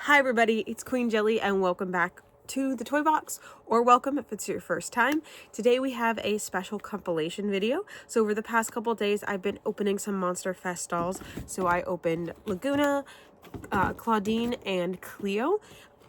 Hi everybody, it's Queen Jelly and welcome back to the Toy Box, or welcome if it's your first time. Today we have a special compilation video. So over the past couple days I've been opening some Monster Fest dolls. So I opened Lagoona, Clawdeen, and Cleo.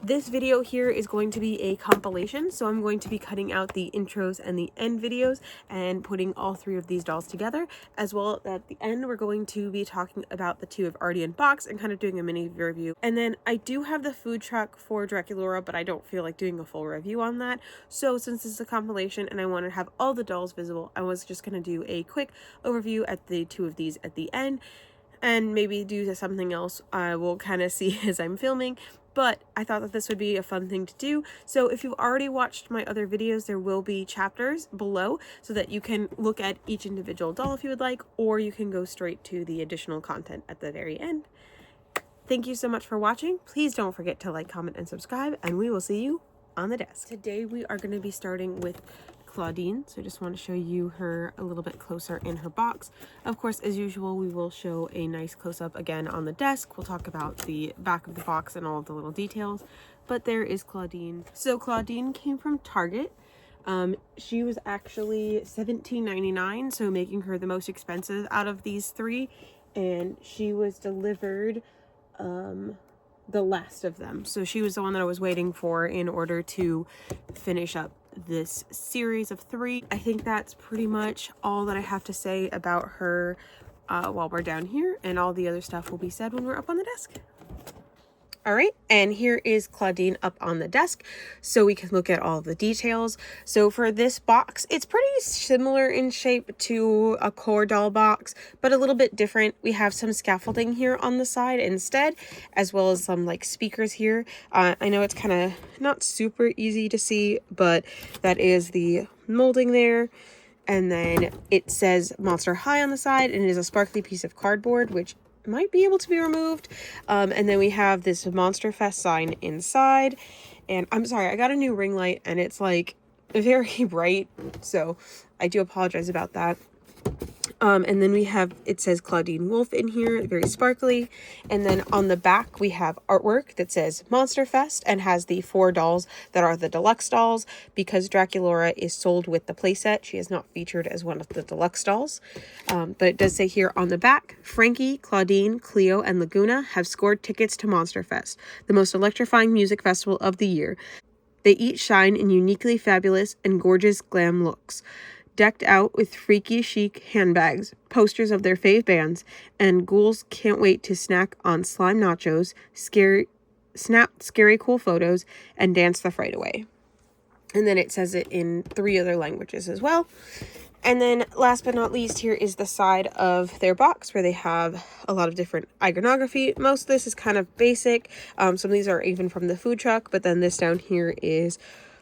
This video here is going to be a compilation, so I'm going to be cutting out the intros and the end videos and putting all three of these dolls together, as well as at the end we're going to be talking about the two I've already unboxed and kind of doing a mini review. And then I do have the food truck for Draculaura, but I don't feel like doing a full review on that. So since this is a compilation and I want to have all the dolls visible, I was just going to do a quick overview at the two of these at the end, and maybe do something else I will kind of see as I'm filming. But I thought that this would be a fun thing to do. So if you've already watched my other videos, there will be chapters below so that you can look at each individual doll if you would like, or you can go straight to the additional content at the very end. Thank you so much for watching. Please don't forget to like, comment, and subscribe, and we will see you on the desk. Today we are going to be starting with Clawdeen, so I just want to show you her a little bit closer in her box. Of course, as usual, we will show a nice close-up again on the desk. We'll talk about the back of the box and all of the little details, but there is Clawdeen. So Clawdeen came from Target. She was actually $17.99, so making her the most expensive out of these three, and she was delivered the last of them. So she was the one that I was waiting for in order to finish up this series of three. I think that's pretty much all that I have to say about her while we're down here, and all the other stuff will be said when we're up on the desk. All right, and here is Clawdeen up on the desk so we can look at all the details. So for this box, it's pretty similar in shape to a core doll box, but a little bit different. We have some scaffolding here on the side instead, as well as some like speakers here. I know it's kind of not super easy to see, but that is the molding there. And then it says Monster High on the side, and it is a sparkly piece of cardboard, which might be able to be removed. And then we have this Monster Fest sign inside. And I'm sorry, I got a new ring light and it's like very bright, so I do apologize about that. And then we have, it says Clawdeen Wolf in here, very sparkly. And then on the back, we have artwork that says Monster Fest and has the 4 dolls that are the deluxe dolls. Because Draculaura is sold with the playset, she is not featured as one of the deluxe dolls. But it does say here on the back, Frankie, Clawdeen, Cleo, and Lagoona have scored tickets to Monster Fest, the most electrifying music festival of the year. They each shine in uniquely fabulous and gorgeous glam looks, decked out with freaky chic handbags, posters of their fave bands, and ghouls can't wait to snack on slime nachos, snap scary cool photos, and dance the fright away. And then it says it in 3 other languages as well. And then last but not least, here is the side of their box where they have a lot of different iconography. Most of this is kind of basic. Some of these are even from the food truck, but then this down here is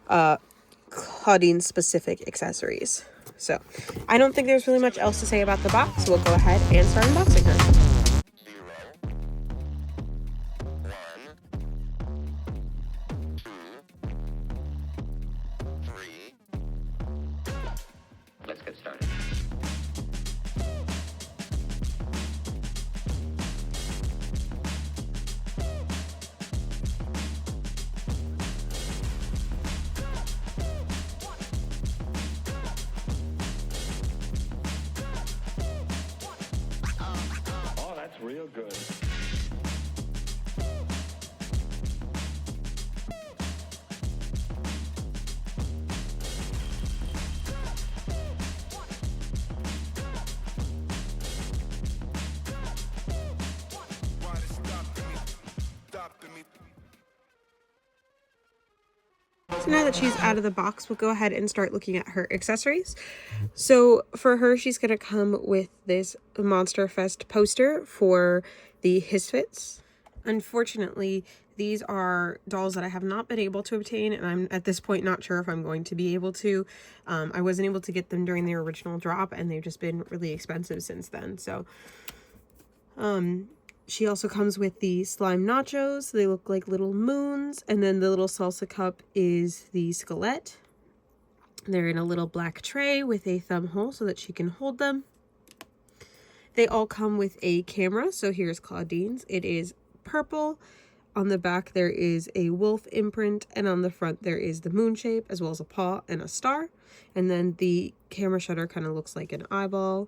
Clawdeen specific accessories. So I don't think there's really much else to say about the box, so we'll go ahead and start unboxing her. 0, 1, 2, 3. Let's get started. Real good. So now that she's out of the box, we'll go ahead and start looking at her accessories. So for her, she's going to come with this Monster Fest poster for the Hisfits. Unfortunately, these are dolls that I have not been able to obtain, and I'm at this point not sure if I'm going to be able to. I wasn't able to get them during their original drop, and they've just been really expensive since then. So she also comes with the slime nachos. They look like little moons. And then the little salsa cup is the skelette. They're in a little black tray with a thumb hole so that she can hold them. They all come with a camera. So here's Clawdeen's. It is purple. On the back there is a wolf imprint, and on the front there is the moon shape as well as a paw and a star. And then the camera shutter kind of looks like an eyeball.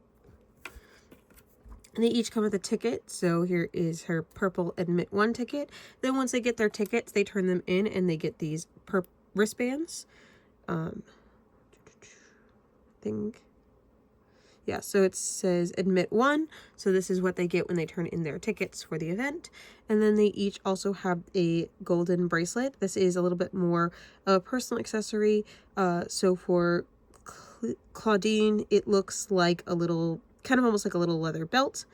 And they each come with a ticket. So here is her purple admit 1 ticket. Then once they get their tickets, they turn them in and they get these wristbands. Yeah, so it says admit 1. So this is what they get when they turn in their tickets for the event. And then they each also have a golden bracelet. This is a little bit more a personal accessory. So for Clawdeen, it looks like a little, kind of almost like a little leather belt.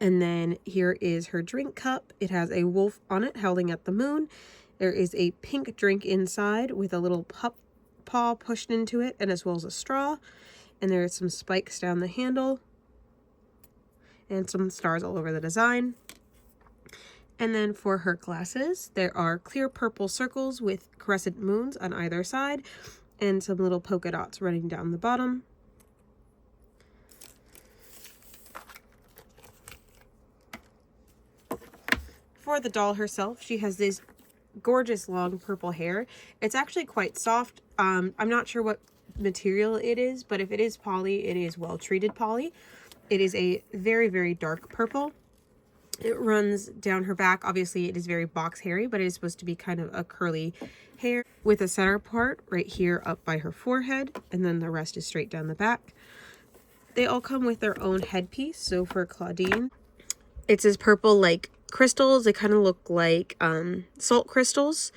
And then here is her drink cup. It has a wolf on it howling at the moon. There is a pink drink inside with a little paw pushed into it, and as well as a straw. And there are some spikes down the handle and some stars all over the design. And then for her glasses, there are clear purple circles with crescent moons on either side and some little polka dots running down the bottom. For the doll herself, she has this gorgeous long purple hair. It's actually quite soft. I'm not sure what material it is, but if it is poly, it is well treated poly. It is a very, very dark purple. It runs down her back. Obviously it is very box hairy, but it is supposed to be kind of a curly hair with a center part right here up by her forehead, and then the rest is straight down the back. They all come with their own headpiece. So for Clawdeen, it's this purple like crystals. They kind of look like salt crystals.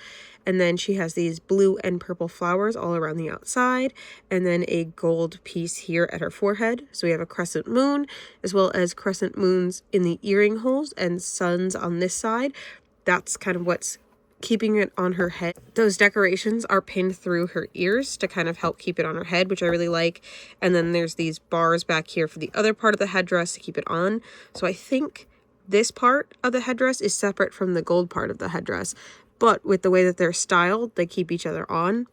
And then she has these blue and purple flowers all around the outside, and then a gold piece here at her forehead. So we have a crescent moon, as well as crescent moons in the earring holes and suns on this side. That's kind of what's keeping it on her head. Those decorations are pinned through her ears to kind of help keep it on her head, which I really like. And then there's these bars back here for the other part of the headdress to keep it on. So I think this part of the headdress is separate from the gold part of the headdress, but with the way that they're styled, they keep each other on,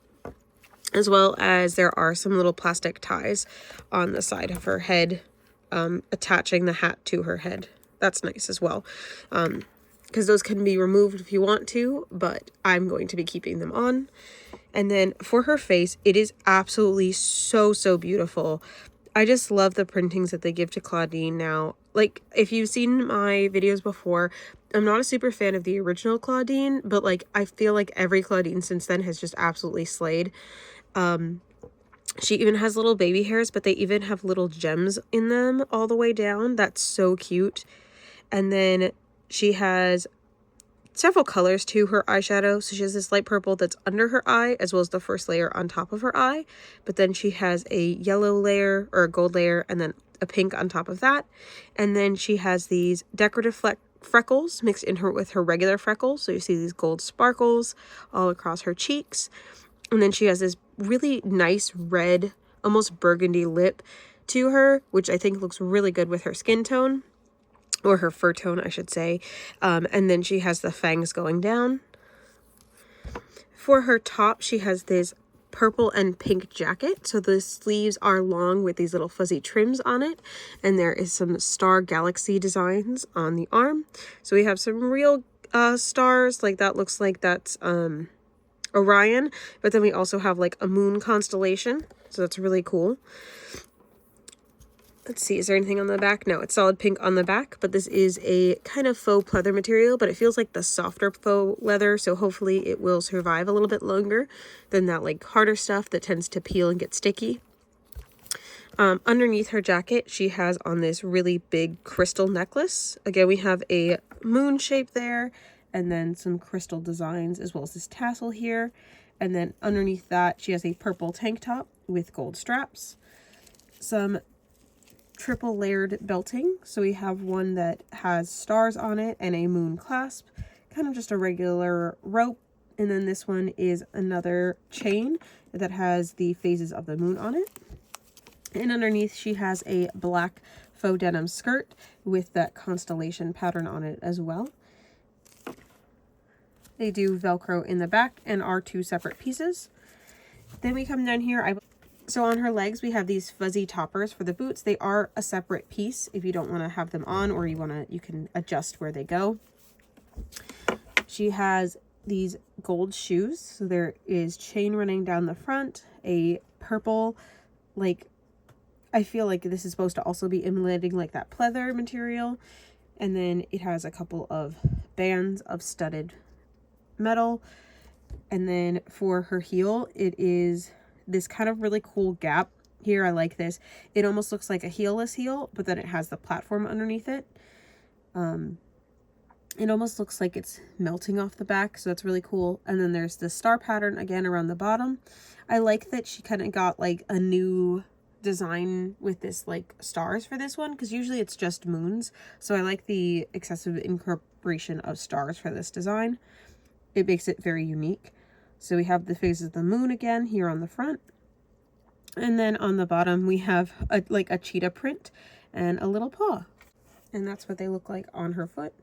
as well as there are some little plastic ties on the side of her head, attaching the hat to her head. That's nice as well, because those can be removed if you want to, but I'm going to be keeping them on. And then for her face, it is absolutely so, so beautiful. I just love the printings that they give to Clawdeen now. Like, if you've seen my videos before, I'm not a super fan of the original Clawdeen, but like I feel like every Clawdeen since then has just absolutely slayed. She even has little baby hairs, but they even have little gems in them all the way down. That's so cute. And then she has several colors to her eyeshadow. So she has this light purple that's under her eye, as well as the first layer on top of her eye. But then she has a yellow layer or a gold layer, and then a pink on top of that. And then she has these decorative freckles mixed in her with her regular freckles. So you see these gold sparkles all across her cheeks. And then she has this really nice red, almost burgundy lip to her, which I think looks really good with her skin tone, or her fur tone, I should say. And then she has the fangs going down. For her top, she has this purple and pink jacket. So the sleeves are long with these little fuzzy trims on it. And there is some star galaxy designs on the arm. So we have some real stars, like that looks like that's Orion. But then we also have like a moon constellation. So that's really cool. Let's see, is there anything on the back? No, it's solid pink on the back, but this is a kind of faux pleather material, but it feels like the softer faux leather, so hopefully it will survive a little bit longer than that like harder stuff that tends to peel and get sticky. Underneath her jacket, she has on this really big crystal necklace. Again, we have a moon shape there, and then some crystal designs, as well as this tassel here. And then underneath that, she has a purple tank top with gold straps. Some triple layered belting. So we have one that has stars on it and a moon clasp, kind of just a regular rope. And then this one is another chain that has the phases of the moon on it. And underneath she has a black faux denim skirt with that constellation pattern on it as well. They do Velcro in the back and are 2 separate pieces. Then we come down here. So on her legs, we have these fuzzy toppers for the boots. They are a separate piece if you don't want to have them on, or you can adjust where they go. She has these gold shoes. So there is chain running down the front, a purple, like, I feel like this is supposed to also be emulating like that pleather material. And then it has a couple of bands of studded metal. And then for her heel, it is this kind of really cool gap here. I like this. It almost looks like a heelless heel, but then it has the platform underneath it. It almost looks like it's melting off the back, so that's really cool. And then there's the star pattern again around the bottom. I like that she kind of got like a new design with this like stars for this one, because usually it's just moons. So I like the excessive incorporation of stars for this design. It makes it very unique. So we have the phases of the moon again here on the front. And then on the bottom we have a cheetah print and a little paw. And that's what they look like on her foot.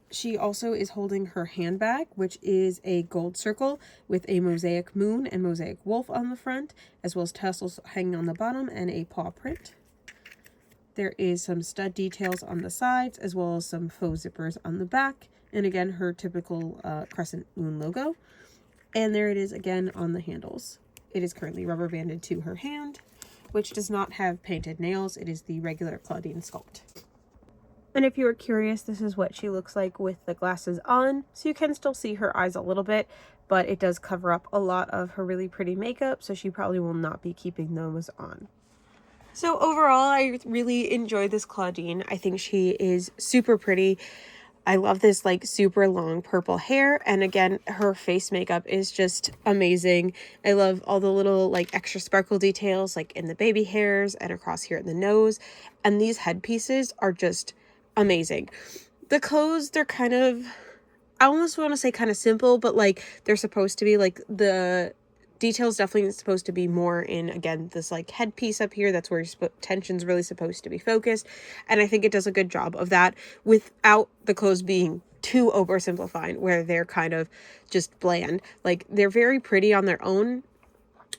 She also is holding her handbag, which is a gold circle with a mosaic moon and mosaic wolf on the front, as well as tassels hanging on the bottom and a paw print. There is some stud details on the sides, as well as some faux zippers on the back. And again, her typical crescent moon logo. And there it is again on the handles. It is currently rubber banded to her hand, which does not have painted nails. It is the regular clawdeen sculpt. And if you were curious, this is what she looks like with the glasses on. So you can still see her eyes a little bit, but it does cover up a lot of her really pretty makeup, so she probably will not be keeping those on. So overall, I really enjoyed this clawdeen. I think she is super pretty. I love this like super long purple hair, and again her face makeup is just amazing. I love all the little like extra sparkle details like in the baby hairs and across here in the nose, and these headpieces are just amazing. The clothes, they're kind of, I almost want to say kind of simple, but like they're supposed to be like the details definitely supposed to be more in, again, this like headpiece up here. That's where your tension's really supposed to be focused. And I think it does a good job of that without the clothes being too oversimplified, where they're kind of just bland. Like they're very pretty on their own,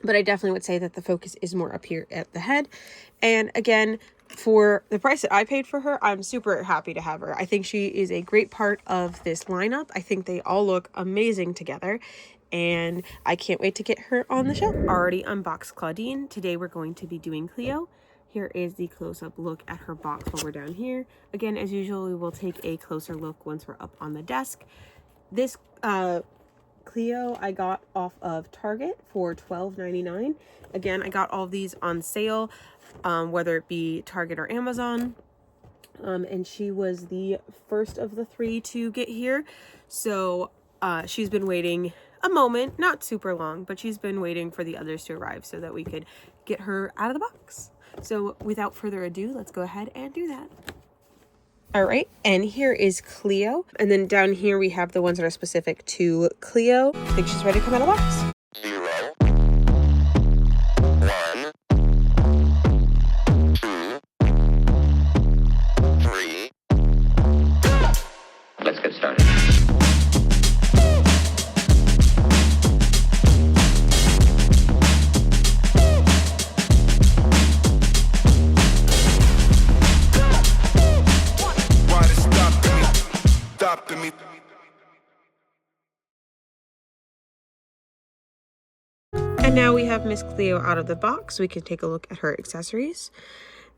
but I definitely would say that the focus is more up here at the head. And again, for the price that I paid for her, I'm super happy to have her. I think she is a great part of this lineup. I think they all look amazing together, and I can't wait to get her on the show. Already unboxed Clawdeen. Today we're going to be doing Cleo. Here is the close-up look at her box while we're down here. Again, as usual, we will take a closer look once we're up on the desk. This Cleo I got off of Target for $12.99. Again, I got all of these on sale, whether it be Target or Amazon. And she was the first of the 3 to get here. So she's been waiting a moment, not super long, but she's been waiting for the others to arrive so that we could get her out of the box. So without further ado, let's go ahead and do that. All right, and here is Cleo. And then down here we have the ones that are specific to Cleo. I think she's ready to come out of the box. 0, 1, 2, 3. Let's get started. And now we have Miss Cleo out of the box. We can take a look at her accessories.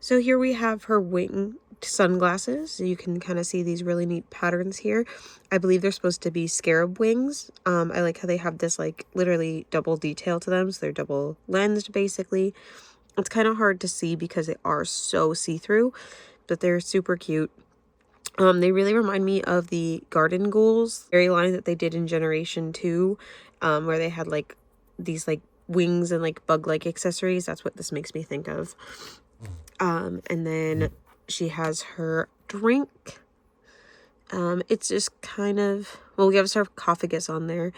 So here we have her winged sunglasses. You can kind of see these really neat patterns here. I believe they're supposed to be scarab wings. I like how they have this like literally double detail to them. So they're double lensed basically. It's kind of hard to see because they are so see-through, but they're super cute. They really remind me of the garden ghouls fairy line that they did in Generation 2, where they had like these like wings and like bug-like accessories. That's what this makes me think of. And then she has her drink. It's just kind of, well, we have sarcophagus on there,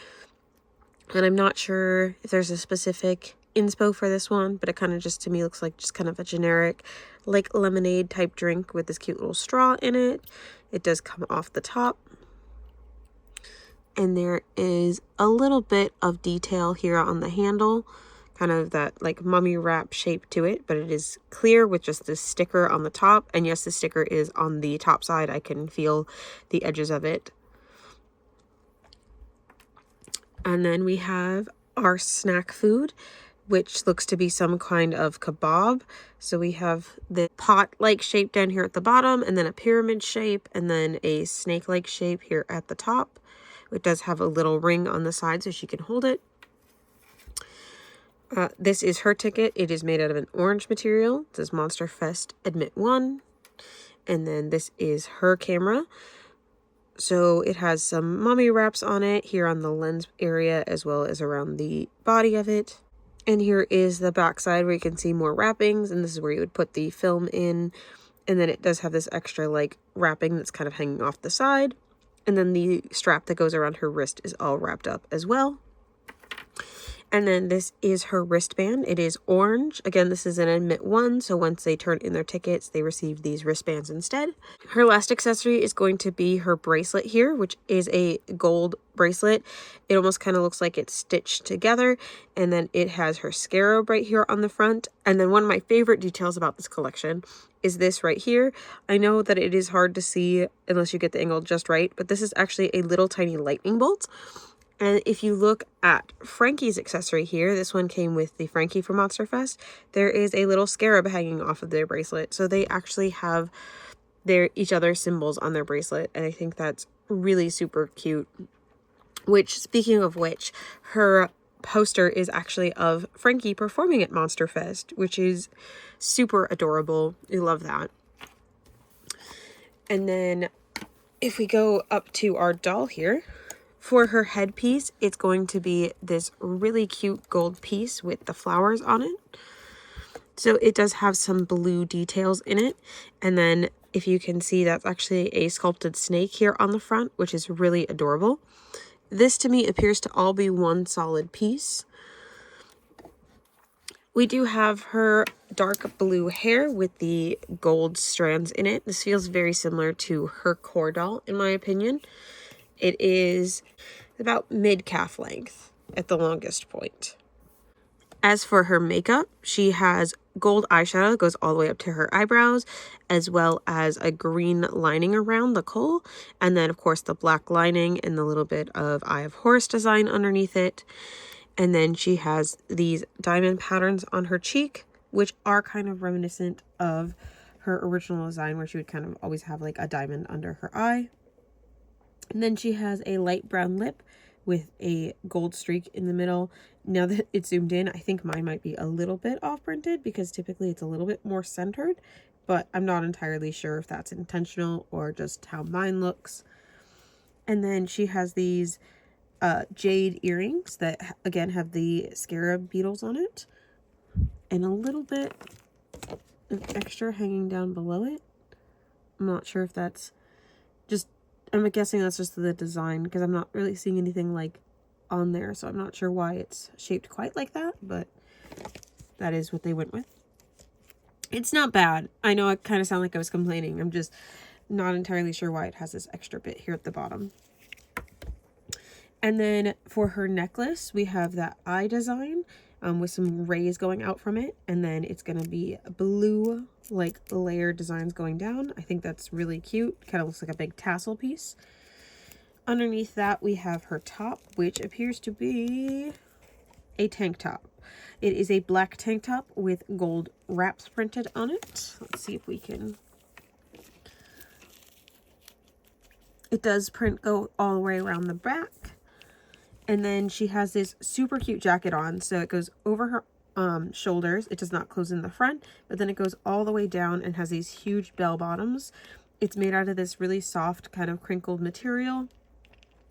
and I'm not sure if there's a specific inspo for this one, but it kind of just to me looks like just kind of a generic like lemonade type drink with this cute little straw in it. It does come off the top. And there is a little bit of detail here on the handle, kind of that like mummy wrap shape to it, but it is clear with just this sticker on the top. And yes, the sticker is on the top side. I can feel the edges of it. And then we have our snack food, which looks to be some kind of kebab. So we have the pot-like shape down here at the bottom, and then a pyramid shape, and then a snake-like shape here at the top. It does have a little ring on the side so she can hold it. This is her ticket. It is made out of an orange material. It says Monster Fest Admit 1. And then this is her camera. So it has some mummy wraps on it here on the lens area as well as around the body of it. And here is the back side where you can see more wrappings, and this is where you would put the film in. And then it does have this extra like wrapping that's kind of hanging off the side. And then the strap that goes around her wrist is all wrapped up as well. And then this is her wristband. It is orange. Again, this is an admit 1, so once they turn in their tickets, they receive these wristbands instead. Her last accessory is going to be her bracelet here, which is a gold bracelet. It almost kind of looks like it's stitched together, and then it has her scarab right here on the front. And then one of my favorite details about this collection is this right here. I know that it is hard to see unless you get the angle just right, but this is actually a little tiny lightning bolt. And if you look at Frankie's accessory here, this one came with the Frankie for Monster Fest, there is a little scarab hanging off of their bracelet. So they actually have each other's symbols on their bracelet, and I think that's really super cute. Which, speaking of which, her poster is actually of Frankie performing at Monster Fest, which is super adorable. I love that. And then if we go up to our doll here, for her headpiece, it's going to be this really cute gold piece with the flowers on it. So it does have some blue details in it. And then if you can see, that's actually a sculpted snake here on the front, which is really adorable. This to me appears to all be one solid piece. We do have her dark blue hair with the gold strands in it. This feels very similar to her core doll, in my opinion. It is about mid-calf length at the longest point. As for her makeup, she has gold eyeshadow that goes all the way up to her eyebrows, as well as a green lining around the kohl, and then of course the black lining and the little bit of Eye of Horus design underneath it. And then she has these diamond patterns on her cheek, which are kind of reminiscent of her original design, where she would kind of always have like a diamond under her eye. And then she has a light brown lip with a gold streak in the middle. Now that it's zoomed in, I think mine might be a little bit off printed because typically it's a little bit more centered, but I'm not entirely sure if that's intentional or just how mine looks. And then she has these jade earrings that again have the scarab beetles on it and a little bit of extra hanging down below it. I'm not sure if that's just, I'm guessing that's just the design because I'm not really seeing anything like on there, so I'm not sure why it's shaped quite like that, but that is what they went with. It's not bad. I know I kind of sound like I was complaining. I'm just not entirely sure why it has this extra bit here at the bottom. And then for her necklace, we have that eye design with some rays going out from it. And then it's going to be blue, like layered designs going down. I think that's really cute. Kind of looks like a big tassel piece. Underneath that, we have her top, which appears to be a tank top. It is a black tank top with gold wraps printed on it. Let's see if we can... It does print go all the way around the back. And then she has this super cute jacket on. So it goes over her shoulders. It does not close in the front, but then it goes all the way down and has these huge bell bottoms. It's made out of this really soft kind of crinkled material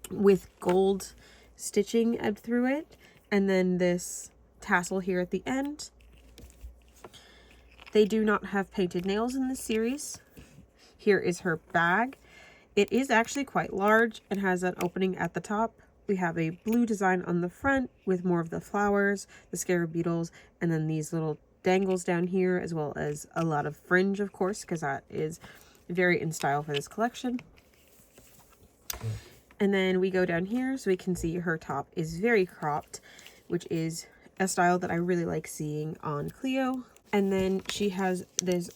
with gold stitching ebbed through it. And then this tassel here at the end. They do not have painted nails in this series. Here is her bag. It is actually quite large and has an opening at the top. We have a blue design on the front with more of the flowers, the scarab beetles, and then these little dangles down here, as well as a lot of fringe, of course, because that is very in style for this collection. And then we go down here so we can see her top is very cropped, which is a style that I really like seeing on Cleo. And then she has this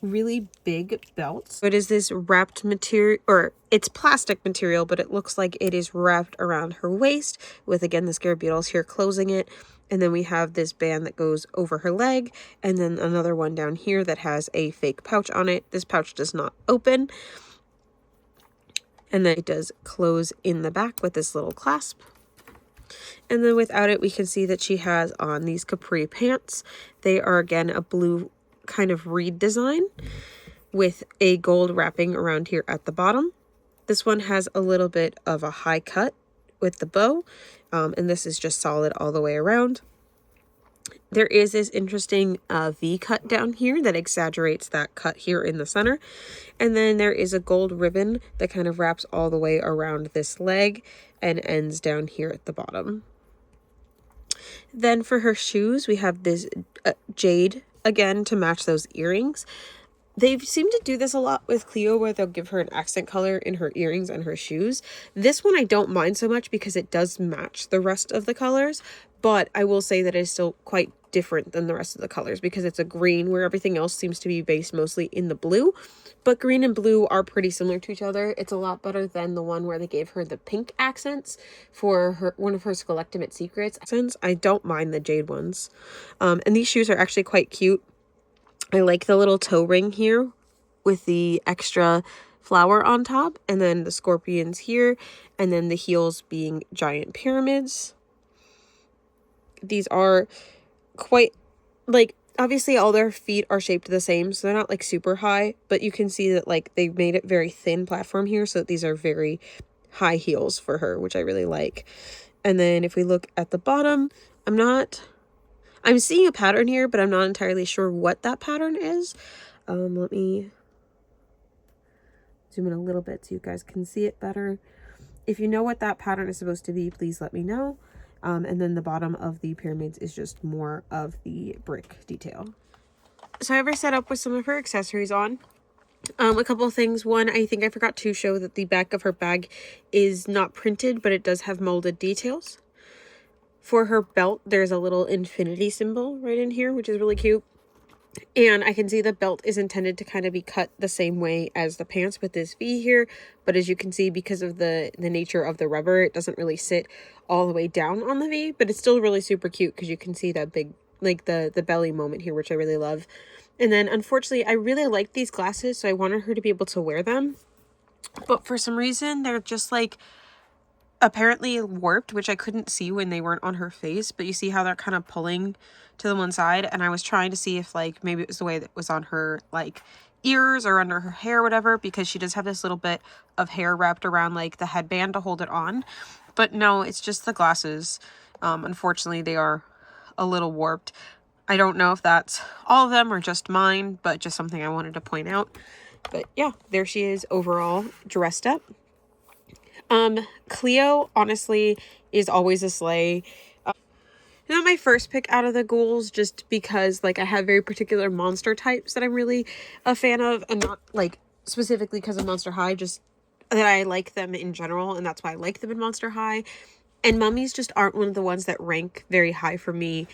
really big belt. It is this wrapped material, or it's plastic material, but it looks like it is wrapped around her waist with, again, the scarab beetles here closing it. And then we have this band that goes over her leg, and then another one down here that has a fake pouch on it. This pouch does not open. And then it does close in the back with this little clasp. And then without it, we can see that she has on these capri pants. They are, again, a blue kind of reed design with a gold wrapping around here at the bottom. This one has a little bit of a high cut with the bow, and this is just solid all the way around. There is this interesting V cut down here that exaggerates that cut here in the center. And then there is a gold ribbon that kind of wraps all the way around this leg and ends down here at the bottom. Then for her shoes, we have this jade, again, to match those earrings. They seem to do this a lot with Cleo, where they'll give her an accent color in her earrings and her shoes. This one I don't mind so much because it does match the rest of the colors, but I will say that it is still quite different than the rest of the colors because it's a green where everything else seems to be based mostly in the blue. But green and blue are pretty similar to each other. It's a lot better than the one where they gave her the pink accents for her one of her Skulltimate Secrets accents. I don't mind the jade ones. And these shoes are actually quite cute. I like the little toe ring here with the extra flower on top, and then the scorpions here, and then the heels being giant pyramids. These are quite, like, obviously all their feet are shaped the same, so they're not like super high, but you can see that like they made it very thin platform here, so these are very high heels for her, which I really like. And then if we look at the bottom, I'm seeing a pattern here, but I'm not entirely sure what that pattern is. Let me zoom in a little bit so you guys can see it better. If you know what that pattern is supposed to be, please let me know. And then the bottom of the pyramids is just more of the brick detail. So I have her set up with some of her accessories on. A couple of things. One, I think I forgot to show that the back of her bag is not printed, but it does have molded details. For her belt, there's a little infinity symbol right in here, which is really cute. And I can see the belt is intended to kind of be cut the same way as the pants with this V here. But as you can see, because of the nature of the rubber, it doesn't really sit all the way down on the V. But it's still really super cute because you can see that big, like the belly moment here, which I really love. And then, unfortunately, I really like these glasses, so I wanted her to be able to wear them. But for some reason, they're just like apparently warped, which I couldn't see when they weren't on her face, but you see how they're kind of pulling to the one side, and I was trying to see if like maybe it was the way that was on her like ears or under her hair or whatever, because she does have this little bit of hair wrapped around like the headband to hold it on. But no, it's just the glasses. Unfortunately, they are a little warped. I don't know if that's all of them or just mine, but just something I wanted to point out. But yeah, there she is overall dressed up. Cleo, honestly, is always a sleigh. Not my first pick out of the ghouls, just because, like, I have very particular monster types that I'm really a fan of, and not, like, specifically because of Monster High, just that I like them in general, and that's why I like them in Monster High. And mummies just aren't one of the ones that rank very high for me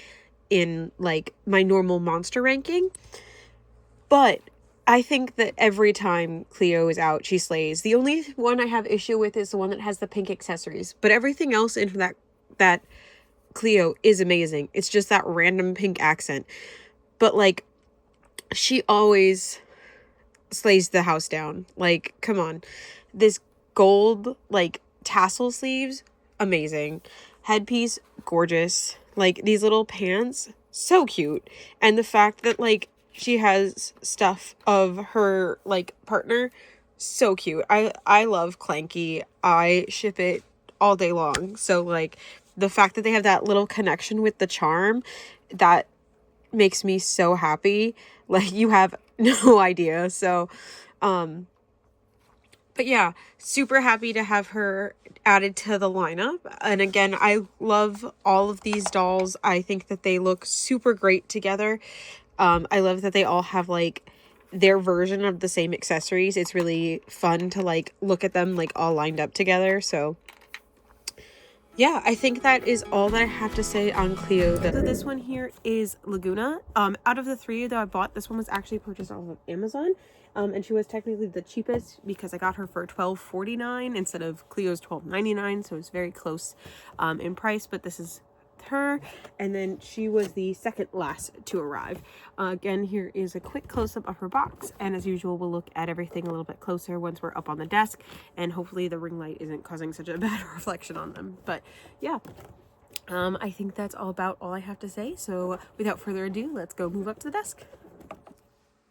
in, like, my normal monster ranking. But I think that every time Cleo is out, she slays. The only one I have issue with is the one that has the pink accessories. But everything else in that Cleo is amazing. It's just that random pink accent. But, like, she always slays the house down. Like, come on. This gold, like, tassel sleeves, amazing. Headpiece, gorgeous. Like, these little pants, so cute. And the fact that, like, she has stuff of her, like, partner, so cute. I love Clanky. I ship it all day long. So, like, the fact that they have that little connection with the charm, that makes me so happy. Like, you have no idea. So, but yeah, super happy to have her added to the lineup. And again, I love all of these dolls. I think that they look super great together. I love that they all have, like, their version of the same accessories. It's really fun to like look at them like all lined up together. So yeah, I think that is all that I have to say on Cleo. So this one here is Lagoona. Out of the three that I bought, this one was actually purchased off of Amazon. And she was technically the cheapest because I got her for $12.49 instead of Cleo's $12.99. So it's very close in price, but this is her, and then she was the second last to arrive. Again, here is a quick close-up of her box, and as usual we'll look at everything a little bit closer once we're up on the desk, and hopefully the ring light isn't causing such a bad reflection on them. But yeah, I think that's all I have to say. So without further ado, let's go move up to the desk.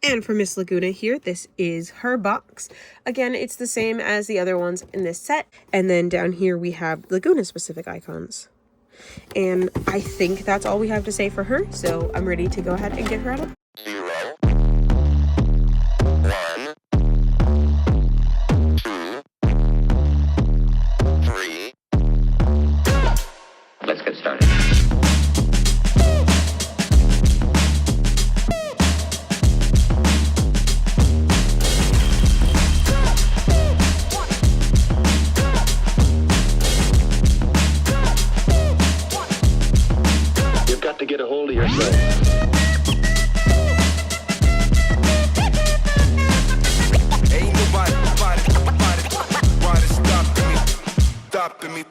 And for Miss Lagoona here, this is her box. Again, it's the same as the other ones in this set, and then down here we have Lagoona specific icons. And I think that's all we have to say for her, so I'm ready to go ahead and get her out of 0, 1, 2, 3. Let's get started. You've got to get a hold of yourself. Ain't nobody stopping me.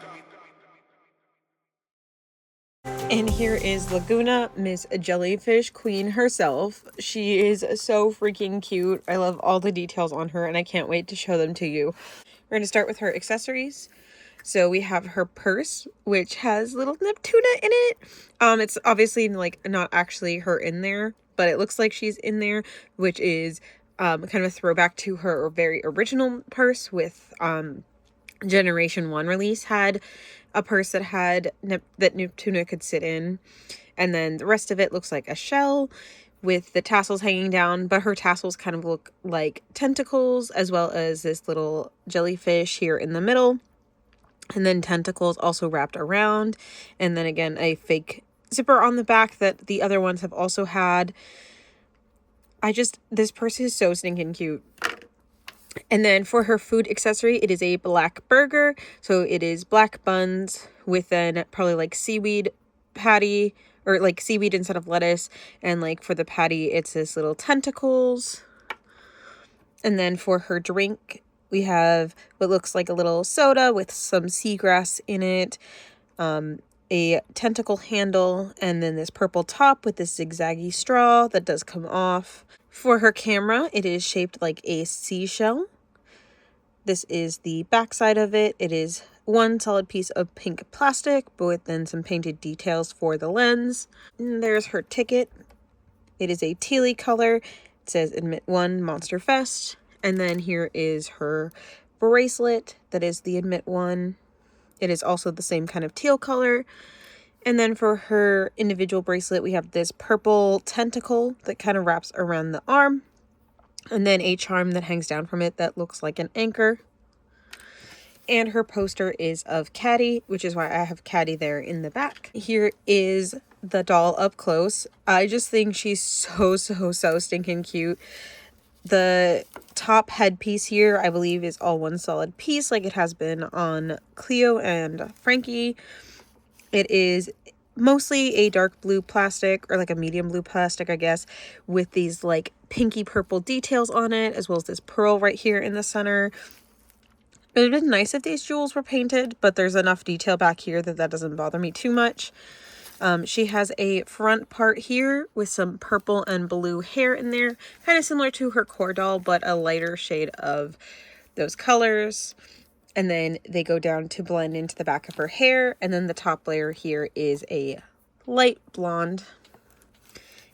And here is Lagoona, Miss Jellyfish Queen herself. She is so freaking cute. I love all the details on her, and I can't wait to show them to you. We're going to start with her accessories. So we have her purse, which has little Neptuna in it. It's obviously like not actually her in there, but it looks like she's in there, which is kind of a throwback to her very original purse with Generation 1 release had a purse that had that Neptuna could sit in, and then the rest of it looks like a shell with the tassels hanging down, but her tassels kind of look like tentacles, as well as this little jellyfish here in the middle, and then tentacles also wrapped around, and then again a fake zipper on the back that the other ones have also had. This purse is so stinking cute. And then for her food accessory, it is a black burger. So it is black buns with then probably like seaweed patty, or like seaweed instead of lettuce. And like for the patty, it's this little tentacles. And then for her drink, we have what looks like a little soda with some seagrass in it, a tentacle handle, and then this purple top with this zigzaggy straw that does come off. For her camera, it is shaped like a seashell. This is the back side of it. It is one solid piece of pink plastic, but with then some painted details for the lens. And there's her ticket. It is a tealy color. It says Admit 1 Monster Fest. And then here is her bracelet. That is the Admit 1. It is also the same kind of teal color. And then for her individual bracelet, we have this purple tentacle that kind of wraps around the arm. And then a charm that hangs down from it that looks like an anchor. And her poster is of Caddy, which is why I have Caddy there in the back. Here is the doll up close. I just think she's so stinking cute. The top headpiece here, I believe, is all one solid piece like it has been on Cleo and Frankie. It is mostly a dark blue plastic, or like a medium blue plastic, I guess, with these like pinky purple details on it, as well as this pearl right here in the center. It would have been nice if these jewels were painted, but there's enough detail back here that doesn't bother me too much. She has a front part here with some purple and blue hair in there, kind of similar to her core doll, but a lighter shade of those colors. And then they go down to blend into the back of her hair. And then the top layer here is a light blonde.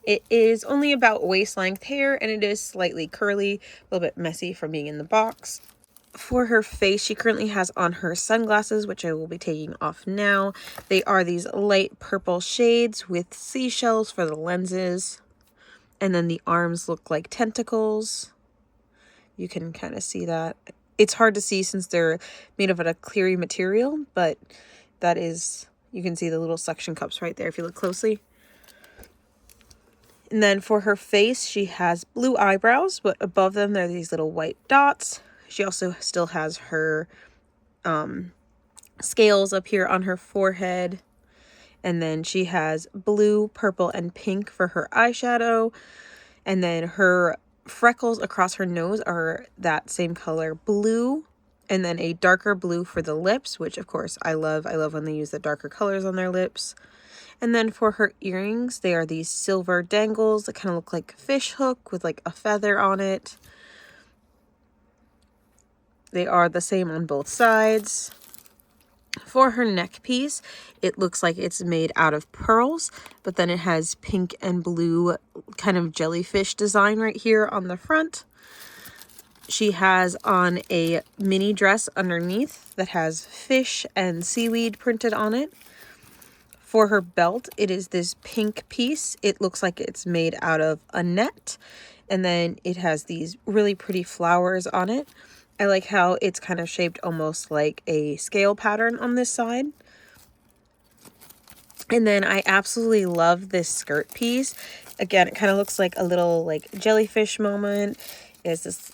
It is only about waist length hair, and it is slightly curly, a little bit messy from being in the box. For her face, she currently has on her sunglasses, which I will be taking off now. They are these light purple shades with seashells for the lenses. And then the arms look like tentacles. You can kind of see that. It's hard to see since they're made of a clear material, but that is, you can see the little suction cups right there if you look closely. And then for her face, she has blue eyebrows, but above them there are these little white dots. She also still has her scales up here on her forehead. And then she has blue, purple, and pink for her eyeshadow. And then her freckles across her nose are that same color, blue. And then a darker blue for the lips, which of course I love. I love when they use the darker colors on their lips. And then for her earrings, they are these silver dangles that kind of look like a fish hook with like a feather on it. They are the same on both sides. For her neck piece, it looks like it's made out of pearls, but then it has pink and blue kind of jellyfish design right here on the front. She has on a mini dress underneath that has fish and seaweed printed on it. For her belt, it is this pink piece. It looks like it's made out of a net, and then it has these really pretty flowers on it. I like how it's kind of shaped almost like a scale pattern on this side. And then I absolutely love this skirt piece. Again, it kind of looks like a little like jellyfish moment. It's this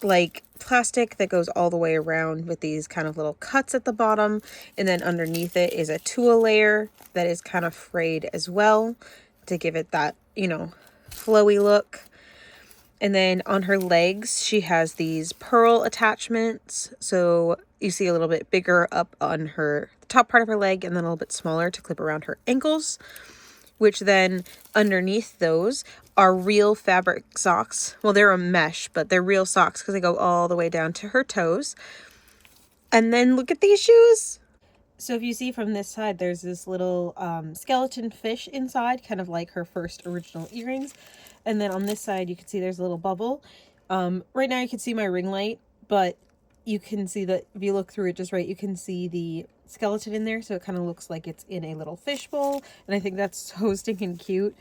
like plastic that goes all the way around with these kind of little cuts at the bottom, and then underneath it is a tulle layer that is kind of frayed as well to give it that, you know, flowy look. And then on her legs, she has these pearl attachments. So you see a little bit bigger up on her top part of her leg, and then a little bit smaller to clip around her ankles, which then underneath those are real fabric socks. Well, they're a mesh, but they're real socks because they go all the way down to her toes. And then look at these shoes. So if you see from this side, there's this little skeleton fish inside, kind of like her first original earrings. And then on this side, you can see there's a little bubble. Right now you can see my ring light, but you can see that if you look through it just right, you can see the skeleton in there. So it kind of looks like it's in a little fish bowl. And I think that's so stinking cute.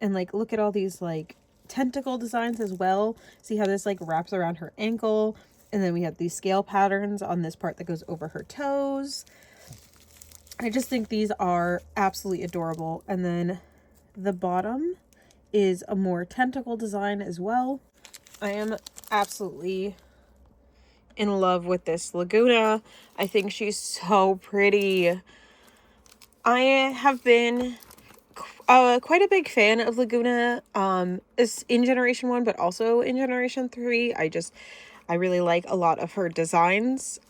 And like, look at all these like tentacle designs as well. See how this like wraps around her ankle. And then we have these scale patterns on this part that goes over her toes. I just think these are absolutely adorable. And then the bottom is a more tentacle design as well. I am absolutely in love with this Lagoona. I think she's so pretty. I have been quite a big fan of Lagoona is in Generation 1, but also in Generation 3. I really like a lot of her designs.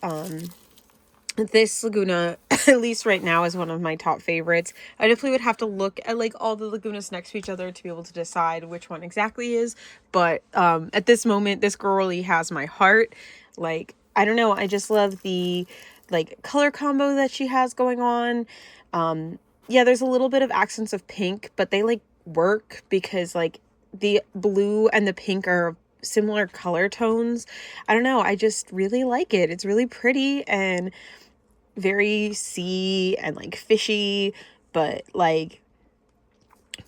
This Lagoona, at least right now, is one of my top favorites. I definitely would have to look at like all the Lagoonas next to each other to be able to decide which one exactly is. But at this moment, this girlie has my heart. Like, I don't know. I just love the like color combo that she has going on. Yeah, there's a little bit of accents of pink, but they like work because like the blue and the pink are similar color tones. I don't know. I just really like it. It's really pretty and very sea and like fishy, but like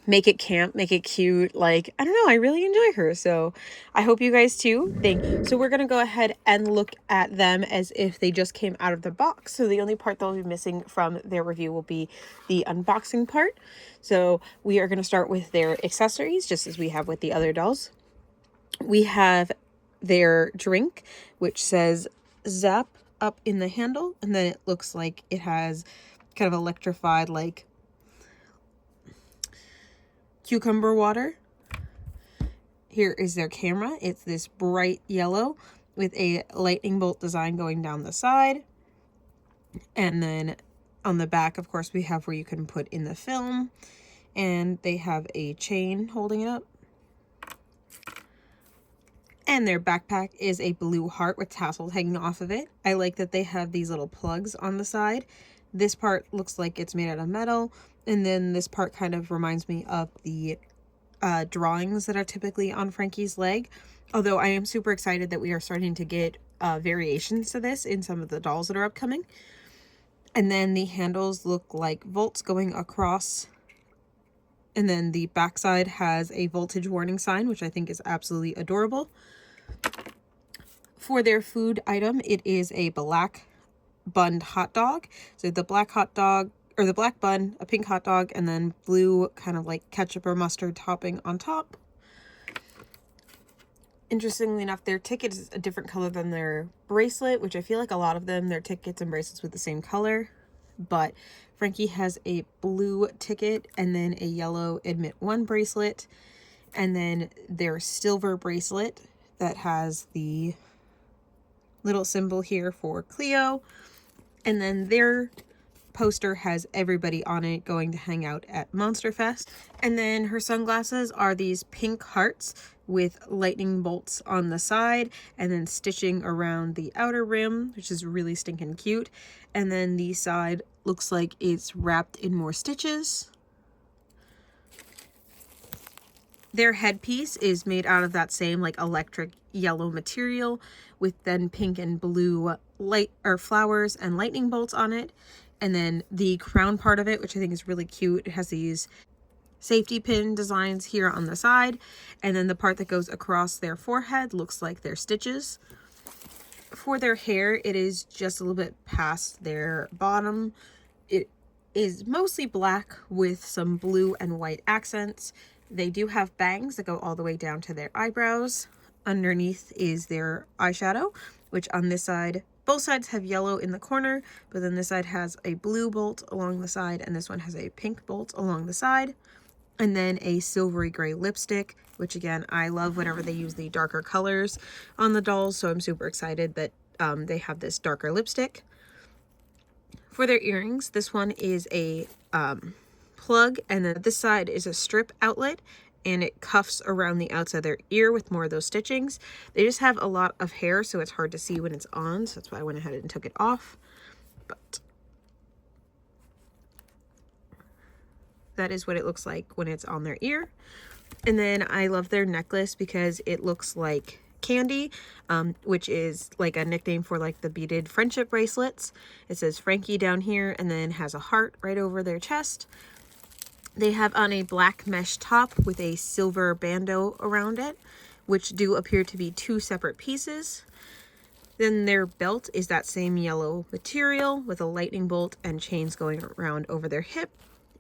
make it camp, make it cute. Like, I don't know, I really enjoy her, so I hope you guys too. So we're gonna go ahead and look at them as if they just came out of the box. So the only part they'll be missing from their review will be the unboxing part. So we are gonna start with their accessories, just as we have with the other dolls. We have their drink, which says Zap up in the handle, and then it looks like it has kind of electrified like cucumber water. Here is their camera. It's this bright yellow with a lightning bolt design going down the side. And then on the back, of course, we have where you can put in the film, and they have a chain holding it up. And their backpack is a blue heart with tassels hanging off of it. I like that they have these little plugs on the side. This part looks like it's made out of metal. And then this part kind of reminds me of the drawings that are typically on Frankie's leg. Although I am super excited that we are starting to get variations to this in some of the dolls that are upcoming. And then the handles look like volts going across. And then the backside has a voltage warning sign, which I think is absolutely adorable. For their food item, it is a black bunned hot dog. So the black hot dog, or the black bun, a pink hot dog, and then blue kind of like ketchup or mustard topping on top. Interestingly enough, their ticket is a different color than their bracelet, which I feel like a lot of them, their tickets and bracelets with the same color. But Frankie has a blue ticket and then a yellow Admit 1 bracelet. And then their silver bracelet that has the little symbol here for Cleo. And then their poster has everybody on it going to hang out at Monster Fest. And then her sunglasses are these pink hearts with lightning bolts on the side and then stitching around the outer rim, which is really stinking cute. And then the side looks like it's wrapped in more stitches. Their headpiece is made out of that same like electric yellow material with then pink and blue light or flowers and lightning bolts on it. And then the crown part of it, which I think is really cute, it has these safety pin designs here on the side. And then the part that goes across their forehead looks like their stitches. For their hair, it is just a little bit past their bottom. It is mostly black with some blue and white accents. They do have bangs that go all the way down to their eyebrows. Underneath is their eyeshadow, which on this side, both sides have yellow in the corner, but then this side has a blue bolt along the side, and this one has a pink bolt along the side. And then a silvery gray lipstick, which again, I love whenever they use the darker colors on the dolls, so I'm super excited that they have this darker lipstick. For their earrings, this one is a plug, and then this side is a strip outlet, and it cuffs around the outside of their ear with more of those stitchings. They just have a lot of hair, so it's hard to see when it's on, so that's why I went ahead and took it off. But that is what it looks like when it's on their ear. And then I love their necklace because it looks like candy, which is like a nickname for like the beaded friendship bracelets. It says Frankie down here and then has a heart right over their chest. They have on a black mesh top with a silver bandeau around it, which do appear to be two separate pieces. Then their belt is that same yellow material with a lightning bolt and chains going around over their hip,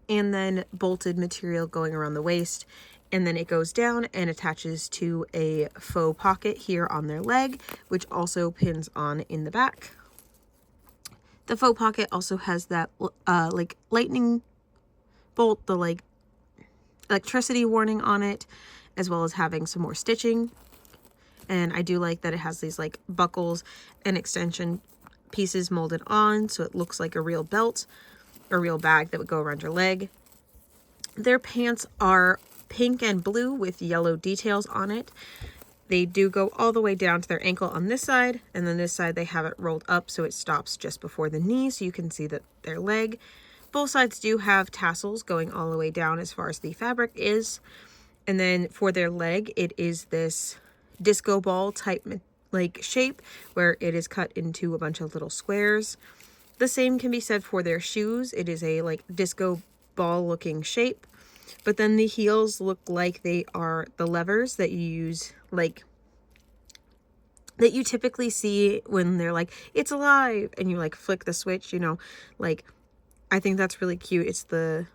and then bolted material going around the waist. And then it goes down and attaches to a faux pocket here on their leg, which also pins on in the back. The faux pocket also has that like lightning bolt, the like electricity warning on it, as well as having some more stitching. And I do like that it has these like buckles and extension pieces molded on, so it looks like a real belt, a real bag that would go around your leg. Their pants are pink and blue with yellow details on it. They do go all the way down to their ankle on this side, and then this side they have it rolled up so it stops just before the knee, so you can see that their leg. Both sides do have tassels going all the way down as far as the fabric is. And then for their leg, it is this disco ball type like shape where it is cut into a bunch of little squares. The same can be said for their shoes. It is a like disco ball looking shape, but then the heels look like they are the levers that you use, like that you typically see when they're like, it's alive, and you like flick the switch, you know, like I think that's really cute. It's the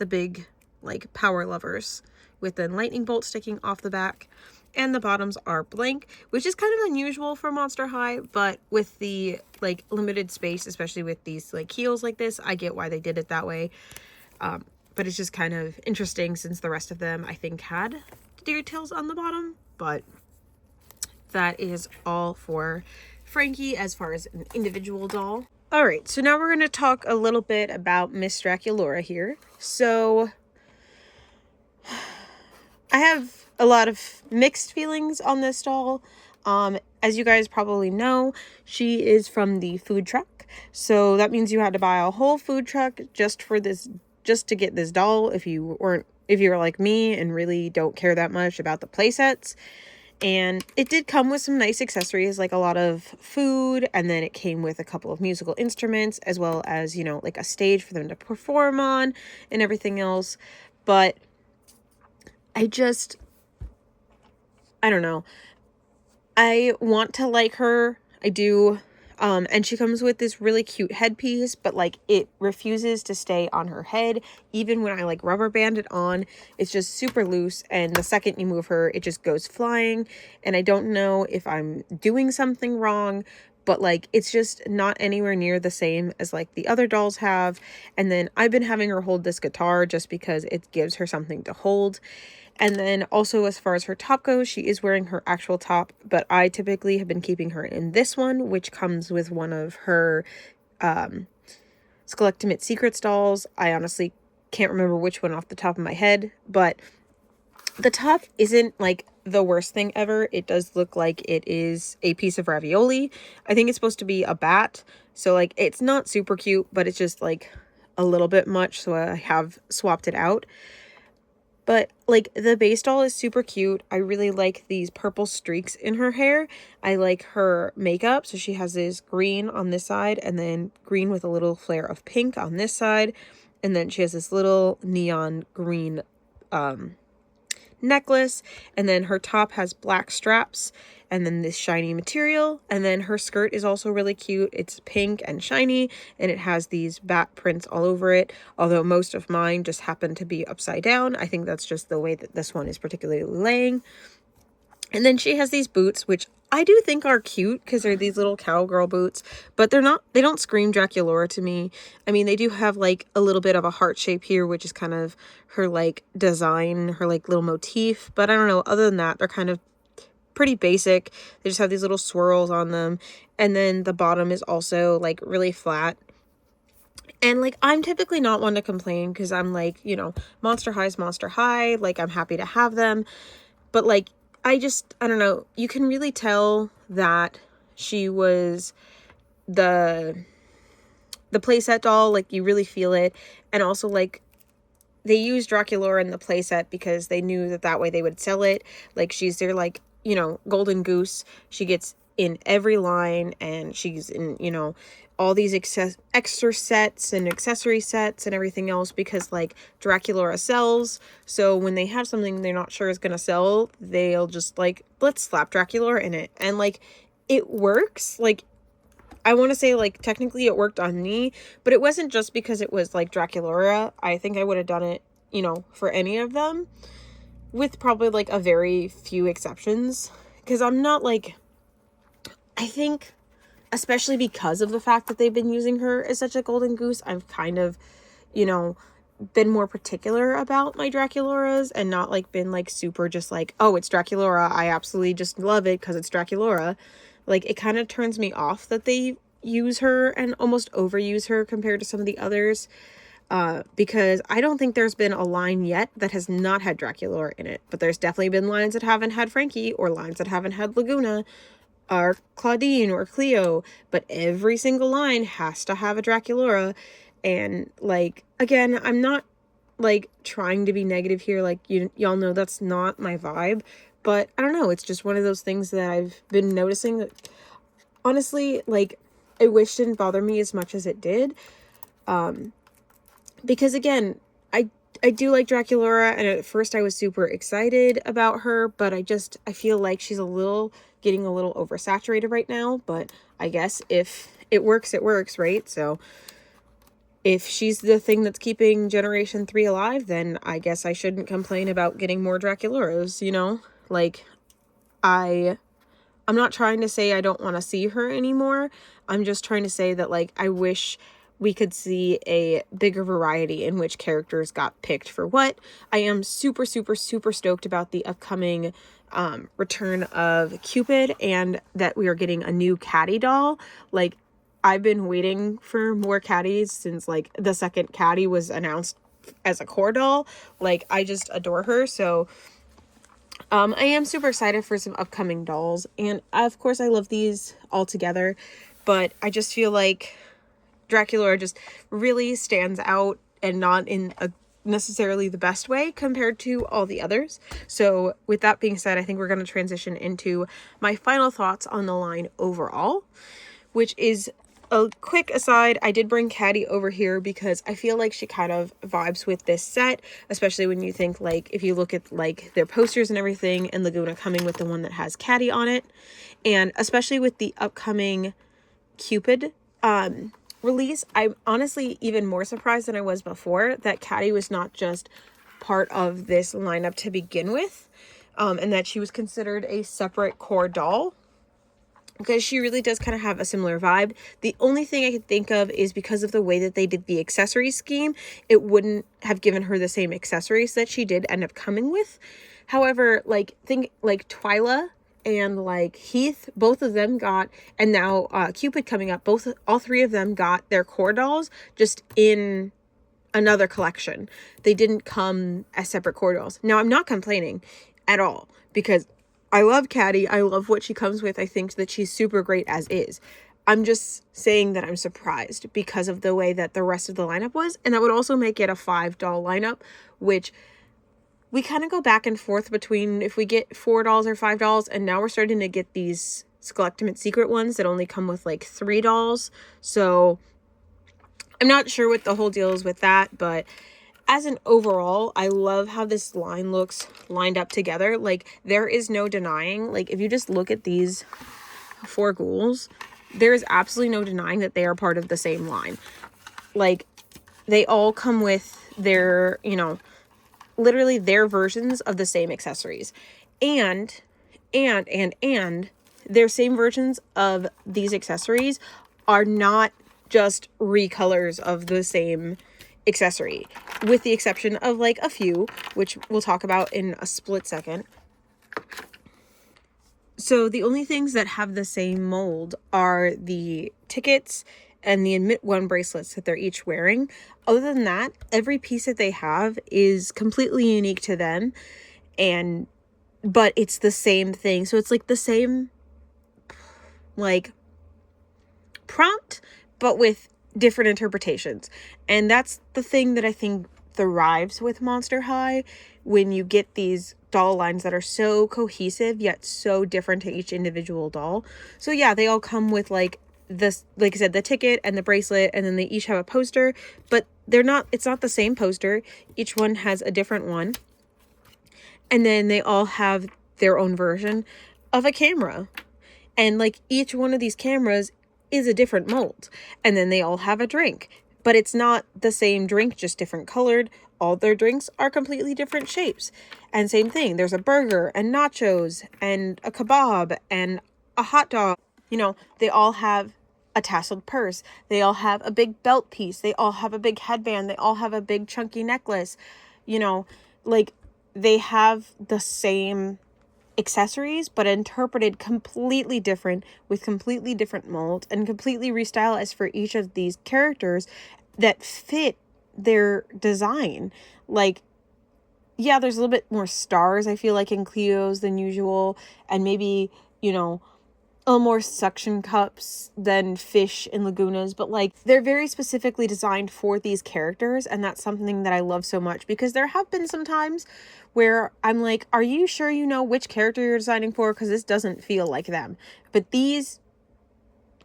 big like power levers with the lightning bolt sticking off the back, and the bottoms are blank, which is kind of unusual for Monster High, but with the like limited space, especially with these like heels like this, I get why they did it that way. But it's just kind of interesting since the rest of them I think had details on the bottom. But that is all for Frankie as far as an individual doll. All right, so now we're going to talk a little bit about Miss Draculaura here. So I have a lot of mixed feelings on this doll. As you guys probably know, she is from the food truck. So that means you had to buy a whole food truck just to get this doll if you were like me and really don't care that much about the play sets. And it did come with some nice accessories, like a lot of food, and then it came with a couple of musical instruments, as well as, you know, like a stage for them to perform on and everything else. But I don't know. I want to like her. I do. And she comes with this really cute headpiece, but like it refuses to stay on her head. Even when I like rubber band it on, it's just super loose. And the second you move her, it just goes flying. And I don't know if I'm doing something wrong, but like it's just not anywhere near the same as like the other dolls have. And then I've been having her hold this guitar just because it gives her something to hold. And then also as far as her top goes, she is wearing her actual top, but I typically have been keeping her in this one, which comes with one of her Skulltimate Secrets dolls. I honestly can't remember which one off the top of my head, but the top isn't like the worst thing ever. It does look like it is a piece of ravioli. I think it's supposed to be a bat, so like it's not super cute, but it's just like a little bit much, so I have swapped it out. But like the base doll is super cute. I really like these purple streaks in her hair. I like her makeup. So she has this green on this side and then green with a little flare of pink on this side. And then she has this little neon green necklace. And then her top has black straps and then this shiny material. And then her skirt is also really cute. It's pink and shiny and it has these bat prints all over it. Although most of mine just happen to be upside down. I think that's just the way that this one is particularly laying. And then she has these boots, which I do think are cute because they're these little cowgirl boots, but they don't scream Draculaura to me. I mean, they do have like a little bit of a heart shape here, which is kind of her like design, her like little motif. But I don't know, other than that, they're kind of pretty basic. They just have these little swirls on them. And then the bottom is also like really flat. And like, I'm typically not one to complain because I'm like, you know, Monster High is Monster High. Like, I'm happy to have them. But like, I don't know, you can really tell that she was the playset doll, like you really feel it. And also like they used Draculaura in the playset because they knew that way they would sell it. Like she's their like, you know, golden goose. She gets in every line and she's in, you know, all these extra sets and accessory sets and everything else because like Draculaura sells. So when they have something they're not sure is going to sell, they'll just like, let's slap Draculaura in it. And like, it works. Like, I want to say like technically it worked on me, but it wasn't just because it was like Draculaura. I think I would have done it, you know, for any of them with probably like a very few exceptions. Because I'm not like, I think especially because of the fact that they've been using her as such a golden goose, I've kind of, you know, been more particular about my Draculauras and not like been like super just like, oh, it's Draculaura, I absolutely just love it because it's Draculaura. Like it kind of turns me off that they use her and almost overuse her compared to some of the others, because I don't think there's been a line yet that has not had Draculaura in it, but there's definitely been lines that haven't had Frankie or lines that haven't had Lagoona or Clawdeen or Cleo, but every single line has to have a Draculaura. And like, again, I'm not like trying to be negative here, like y'all know that's not my vibe, but I don't know, it's just one of those things that I've been noticing that honestly, like, I wish didn't bother me as much as it did, because again, I do like Draculaura, and at first I was super excited about her, but I feel like she's getting a little oversaturated right now. But I guess if it works, right? So if she's the thing that's keeping Generation 3 alive, then I guess I shouldn't complain about getting more Draculauras, you know? Like, I'm not trying to say I don't want to see her anymore. I'm just trying to say that, like, I wish we could see a bigger variety in which characters got picked for what. I am super, super, super stoked about the upcoming return of Cupid and that we are getting a new Caddy doll. Like, I've been waiting for more Caddies since, like, the second Caddy was announced as a core doll. Like, I just adore her, so I am super excited for some upcoming dolls, and of course I love these all together, but I just feel like Draculaura just really stands out and not in a necessarily the best way compared to all the others. So with that being said, I think we're going to transition into my final thoughts on the line overall, which is a quick aside. I did bring Caddy over here because I feel like she kind of vibes with this set, especially when you think, like, if you look at like their posters and everything, and Lagoona coming with the one that has Caddy on it, and especially with the upcoming Cupid release, I'm honestly even more surprised than I was before that Caddy was not just part of this lineup to begin with, and that she was considered a separate core doll, because she really does kind of have a similar vibe. The only thing I could think of is because of the way that they did the accessory scheme, it wouldn't have given her the same accessories that she did end up coming with. However, like, think like Twyla and like Heath, both of them got, and now Cupid coming up, all three of them got their core dolls just in another collection. They didn't come as separate core dolls. Now, I'm not complaining at all, because I love Caddy. I love what she comes with. I think that she's super great as is. I'm just saying that I'm surprised because of the way that the rest of the lineup was, and that would also make it a 5-doll lineup, which we kind of go back and forth between if we get 4 dolls or 5 dolls, and now we're starting to get these Selectimate Secret ones that only come with like 3 dolls. So I'm not sure what the whole deal is with that, but as an overall, I love how this line looks lined up together. Like, there is no denying, like, if you just look at these 4 ghouls, there is absolutely no denying that they are part of the same line. Like, they all come with their, you know, literally their versions of the same accessories. And their same versions of these accessories are not just recolors of the same accessory, with the exception of like a few, which we'll talk about in a split second. So the only things that have the same mold are the tickets and the Admit One bracelets that they're each wearing. Other than that, every piece that they have is completely unique to them, but it's the same thing. So it's like the same like prompt, but with different interpretations. And that's the thing that I think thrives with Monster High, when you get these doll lines that are so cohesive yet so different to each individual doll. So yeah, they all come with like this, like I said, the ticket and the bracelet, and then they each have a poster, but it's not the same poster. Each one has a different one. And then they all have their own version of a camera. And like each one of these cameras is a different mold. And then they all have a drink, but it's not the same drink, just different colored. All their drinks are completely different shapes. And same thing, there's a burger and nachos and a kebab and a hot dog. You know, they all have a tasseled purse. They all have a big belt piece. They all have a big headband. They all have a big chunky necklace. You know, like, they have the same accessories, but interpreted completely different, with completely different molds and completely restylized for each of these characters that fit their design. Like, yeah, there's a little bit more stars, I feel like, in Cleo's than usual, and maybe, you know, a little more suction cups than fish in Lagunas, but like, they're very specifically designed for these characters, and that's something that I love so much, because there have been some times where I'm like, are you sure you know which character you're designing for? Because this doesn't feel like them. But these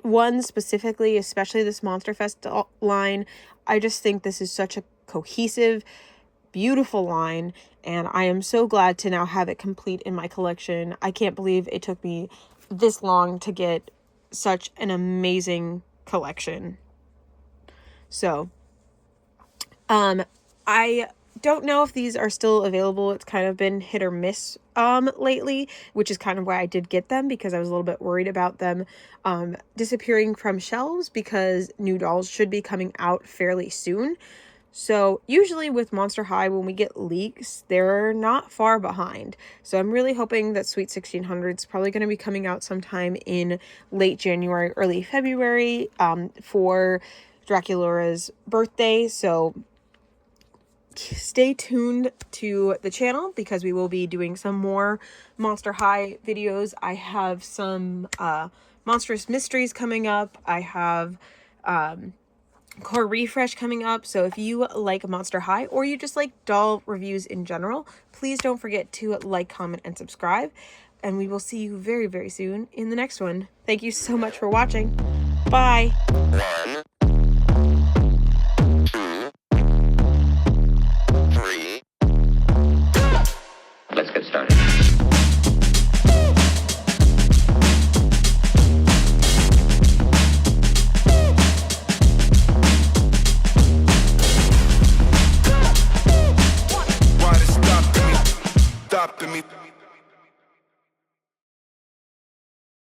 ones specifically, especially this Monster Fest line, I just think this is such a cohesive, beautiful line, and I am so glad to now have it complete in my collection. I can't believe it took me this long to get such an amazing collection. So, I don't know if these are still available. It's kind of been hit or miss lately, which is kind of why I did get them, because I was a little bit worried about them disappearing from shelves, because new dolls should be coming out fairly soon. So usually with Monster High, when we get leaks, they're not far behind. So I'm really hoping that Sweet 1600 is probably going to be coming out sometime in late January, early February for Draculaura's birthday. So stay tuned to the channel, because we will be doing some more Monster High videos. I have some Monstrous Mysteries coming up. I have Core Refresh coming up. So if you like Monster High, or you just like doll reviews in general, please don't forget to like, comment, and subscribe. And we will see you very, very soon in the next one. Thank you so much for watching. Bye.